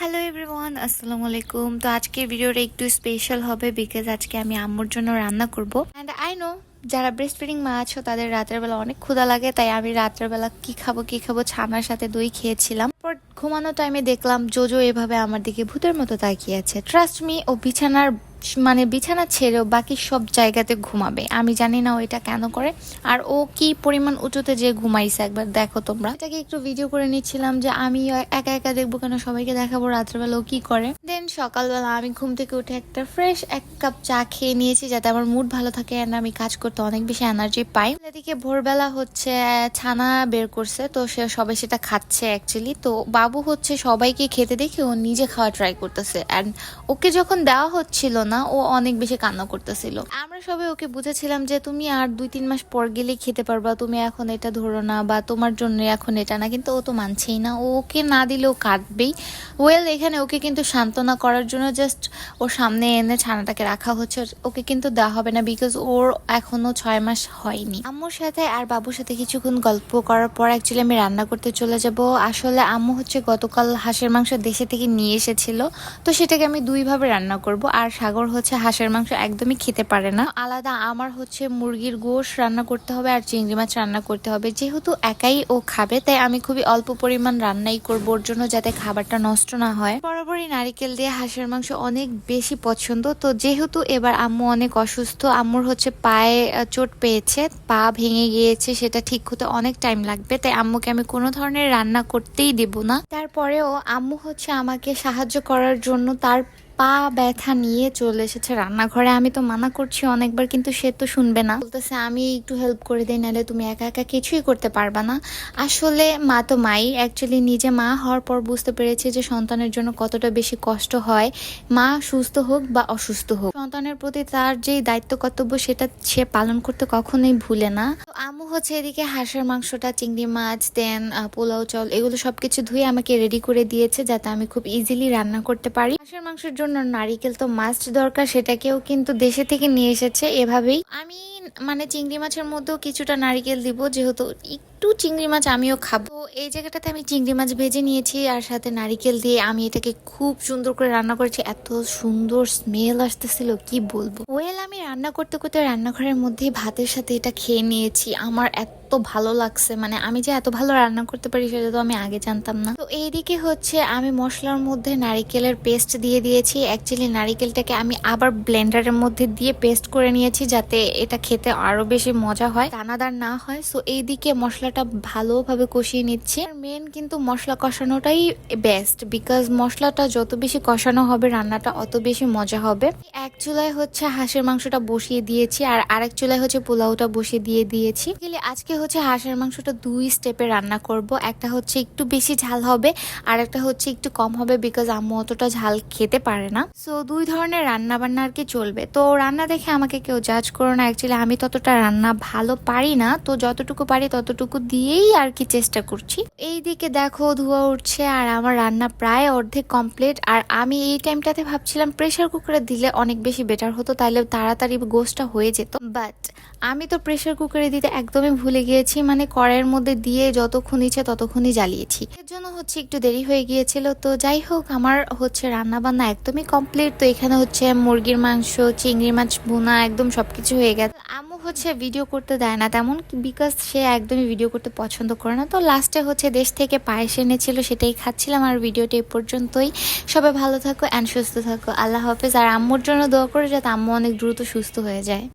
Hello everyone, আসসালামু আলাইকুম। তো আজকের ভিডিওটা একটু স্পেশাল হবে বিকজ আজকে আমি আম্মুর জন্য রান্না করব। অ্যান্ড আই নো যারা ব্রেস্ট ফিডিং মা আছো তাদের রাতের বেলা অনেক ক্ষুধা লাগে, তাই আমি রাতের বেলা কি খাবো ছানার সাথে দই খেয়েছিলাম। পর ঘুমানোর টাইমে দেখলাম জোজো এভাবে আমার দিকে ভূতের মতো তাকিয়ে আছে। ট্রাস্ট মি, ও বিছানা ছেড়েও বাকি সব জায়গাতে ঘুমাবে। আমি জানি না ও এটা কেন করে, আর ও কি পরিমাণ উঁচুতে যে ঘুমাইছে একবার দেখো তোমরা। এটাকে একটু ভিডিও করে নিচ্ছিলাম যে আমি একা একা দেখবো কেন, সবাইকে দেখাবো রাত্রেবেলা ও কি করে। দেন সকালবেলা আমি ঘুম থেকে উঠে একটা ফ্রেশ এক কাপ চা খেয়ে নিয়েছি যাতে আমার মুড ভালো থাকে অ্যান্ড আমি কাজ করতে অনেক বেশি এনার্জি পাই। এদিকে ভোরবেলা হচ্ছে ছানা বের করছে, তো সে সবাই সেটা খাচ্ছে অ্যাকচুয়ালি। তো বাবু হচ্ছে সবাইকে খেতে দেখে ও নিজে খাওয়া ট্রাই করতেছে, অ্যান্ড ওকে যখন দেওয়া হচ্ছিল না ও অনেক বেশি কান্না করতেছিল। আমরা সবাই ওকে বুঝেছিলাম যে তুমি আর 2-3 মাস পর গেলেই খেতে পারবা, তুমি এখন এটা ধরো না, বা তোমার জন্য এখন এটা না। কিন্তু ও তো মানছেই না, ও ওকে না দিলেও কাটবেই। ওয়েল এখানে ওকে কিন্তু সান্ত্বনা করার জন্য জাস্ট ওর সামনে এনে ছানাটাকে রাখা হচ্ছে, ওকে কিন্তু দেওয়া হবে না বিকজ ওর এখনো 6 মাস হয়নি। আম্মুর সাথে আর বাবুর সাথে কিছুক্ষণ গল্প করার পর অ্যাকচুয়ালি আমি রান্না করতে চলে যাব। আসলে আম্মু হচ্ছে গতকাল হাঁসের মাংস দেশে থেকে নিয়ে এসেছিল, তো সেটাকে আমি 2 ভাবে রান্না করব। আর সাগর হচ্ছে হাঁসের মাংস একদমই খেতে পারে না, আলাদা আমার হচ্ছে মুরগির গোশ রান্না করতে হবে আর চিংড়ি মাছ রান্না করতে হবে। যেহেতু একাই ও খাবে তাই আমি খুবই অল্প পরিমাণ রান্নাই করবো ওর জন্য, যাতে খাবারটা নষ্ট না হয়। বরাবরই নারিকেল দিয়ে হাঁসের মাংস অনেক বেশি পছন্দ। তো যেহেতু এবার আম্মু অনেক অসুস্থ, আম্মুর হচ্ছে পায়ে চোট পেয়েছে, পা ভেঙে গিয়েছে, সেটা ঠিক হতে অনেক টাইম লাগবে, তাই আম্মুকে আমি কোনো ধরনের রান্না করতেই দেব না। তারপরেও আম্মু হচ্ছে আমাকে সাহায্য করার জন্য তার পা ব্যথা নিয়ে চলে এসেছে রান্নাঘরে। আমি তো মানা করছি অনেকবার, কিন্তু সে তো শুনবে না, বলতেছে আমি একটু হেল্প করে দিই, নাহলে তুমি একা একা কিছুই করতে পারবা না। আসলে মা তো মাই, অ্যাকচুয়ালি নিজে মা হওয়ার পর বুঝতে পেরেছে যে সন্তানের জন্য কতটা বেশি কষ্ট হয়। মা সুস্থ হোক বা অসুস্থ হোক, সন্তানের প্রতি তার যেই দায়িত্ব কর্তব্য সেটা সে পালন করতে কখনোই ভুলে না। তো আম্মু হচ্ছে এদিকে হাঁসের মাংসটা, চিংড়ি মাছ, দেন পোলাও চাল, এগুলো সবকিছু ধুয়ে আমাকে রেডি করে দিয়েছে যাতে আমি খুব ইজিলি রান্না করতে পারি। হাঁসের মাংসের জন্য নারিকেল তো মাস্ট দরকার, সেটাকেও কিন্তু দেশে থেকে নিয়ে এসেছে। এভাবেই আমি চিংড়ি মাছের মধ্যেও কিছুটা নারিকেল দিব, যেহেতু একটু চিংড়ি মাছ আমিও খাবো। এই জায়গাটাতে আমি চিংড়ি মাছ ভেজে নিয়েছি আর সাথে নারিকেল দিয়ে আমি এটাকে খুব সুন্দর করে রান্না করেছি। এত সুন্দর স্মেল আসতেছিল কি বলবো। ওয়েল আমি রান্না করতে করতে রান্নাঘরের মধ্যে ভাতের সাথে এটা খেয়ে নিয়েছি। আমার এত ভালো লাগছে, আমি যে এত ভালো রান্না করতে পারি সেটা তো আমি আগে জানতাম না। তো এইদিকে হচ্ছে আমি মশলার মধ্যে নারিকেলের পেস্ট দিয়ে দিয়েছি। অ্যাকচুয়ালি নারিকেলটাকে আমি আবার ব্লেন্ডারের মধ্যে দিয়ে পেস্ট করে নিয়েছি যাতে এটা খেতে আরো বেশি মজা হয়, দানাদার না হয়। সো এইদিকে মশলাটা ভালোভাবে কষিয়ে নিচ্ছি। মেন কিন্তু মশলা কষানোটাই বেস্ট, বিকজ মশলাটা যত বেশি কষানো হবে রান্নাটা অত বেশি মজা হবে। এক চুলায় হচ্ছে হাঁসের মাংসটা বসিয়ে দিয়েছি আর আরেক চুলায় হচ্ছে পোলাওটা বসিয়ে দিয়েছি। আজকে হচ্ছে হাঁসের মাংসটা 2 স্টেপে রান্না করব। একটা হচ্ছে একটু বেশি ঝাল হবে আর একটা হচ্ছে একটু কম হবে, বিকজ আম্মু অতটা ঝাল খেতে পারে না। সো 2 ধরনের রান্না বান্না আর কি চলবে। তো রান্না দেখে আমাকে কেউ জাজ করো না, অ্যাকচুয়ালি আমি ততটা রান্না ভালো পারি না, তো যতটুকু পারি ততটুকু দিয়েই আর কি চেষ্টা করছি। এইদিকে দেখো ধোঁয়া উঠছে আর আমার রান্না প্রায় অর্ধেক কমপ্লিট। আর আমি এই টাইমটাতে ভাবছিলাম প্রেসার কুকারে দিলে অনেক বেশি বেটার হতো, তাহলে তাড়াতাড়ি গোশটা হয়ে যেত। বাট আমি তো প্রেসার কুকারে দিতে একদমই ভুলে গিয়েছি, কড়াইয়ের মধ্যে দিয়ে যতক্ষণ ইচ্ছে ততক্ষণই জ্বালিয়েছি, এর জন্য হচ্ছে একটু দেরি হয়ে গিয়েছিল। তো যাই হোক, আমার হচ্ছে রান্না বান্না একদমই কমপ্লিট। তো এখানে হচ্ছে মুরগির মাংস, চিংড়ি মাছ ভুনা একদম সবকিছু হয়ে গেছে। আম্মু হচ্ছে ভিডিও করতে দেয় না তেমন, বিকজ সে একদমই ভিডিও করতে পছন্দ করে না। তো লাস্টে হচ্ছে দেশ থেকে পায়েস এনেছিল, সেটাই খাচ্ছিলাম। আর ভিডিওটা এই পর্যন্তই। সবাই ভালো থাকো অ্যান্ড সুস্থ থাকো। আল্লাহ হাফেজ। আর আম্মুর জন্য দোয়া করে যাতে আম্মু অনেক দ্রুত সুস্থ হয়ে যায়।